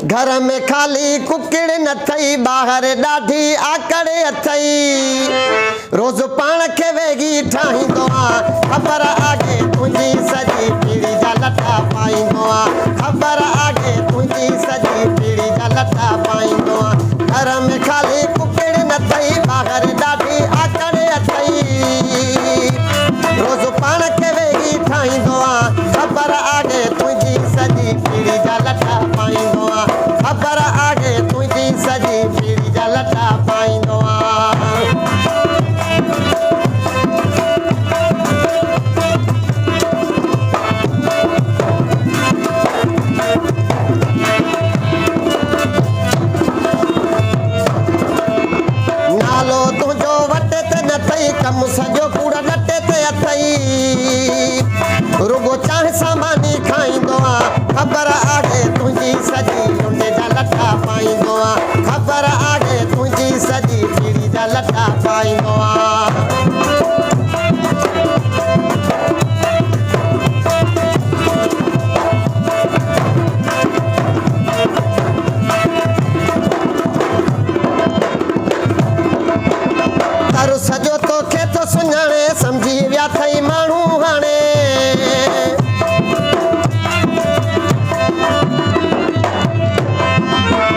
घर में खाली कुकड़ न थई बाहर ॾाढी आकड़ अथई रोज़ पाण खे वेगी ठाहींदो आहे ख़बर आगे तुंहिंजी सॼी पीढ़ी जा लटा पाईंदो आहे ख़बर आगे तुंहिंजी सॼी पीढ़ी जा लटा पाईंदो आहे घर में खाली कुकड़ न थई बाहर ॾाढी आकड़ अथई रोज़ पाण खे वेगी ठाहींदो आहे ख़बर आगे तुंहिंजी सॼी पीढ़ी जा लटा पाईंदो आहे ख़बर आगे तुंहिंजी सॼी पीढ़ी जा लटा पाईंदो आहे नालो तुंहिंजो वटे ते न अथई कमु सॼो कूड़ लटे ते अथई रुगो चांहि सामानी खाईंदो आहे ख़बर आगे तुंहिंजी सॼी लुंडे जा लटा पाईंदो आहे ख़बर आगे तुंहिंजी सॼी पीढ़ी जा लटा पाईंदो आहे तारो सॼो तोखे थो सुञाणे सम्झी विया अथई माण्हू हाणे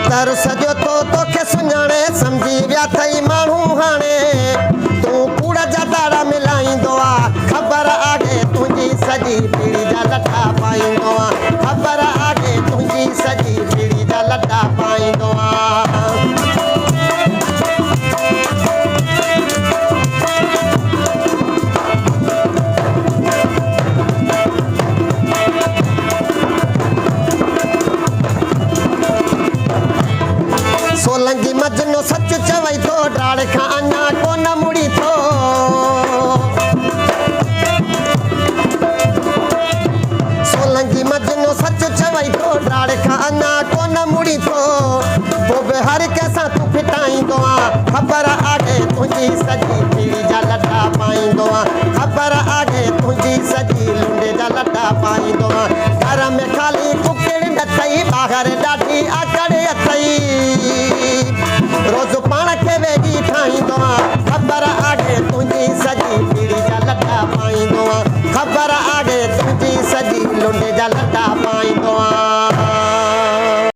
तारो सॼो तोखे सुञाणे सम्झी विया अथई माण्हू हाणे तूं कूड़ जा तारा मिलाईंदो आहे ख़बर आगे तुंहिंजी सॼी पीढ़ी जा लटा पाईंदो आहे ख़बर आगे तुंहिंजी सॼी पीढ़ी जा लटा पाईंदो आहे सोलंगी मजनो सच चवई थो डाड़ खां अञा कोन मुड़ी थो सोलंगी मजनो सच चवई थो डाड़ खां अञा कोन मुड़ी थो पोइ बि हर कंहिंसां तूं फिटाईंदो आहे ख़बर आगे तुंहिंजी सॼी पीढ़ी जा लटा पाईंदो आहे ख़बर आगे तुंहिंजी सॼी लुंडे जा लटा पाईंदो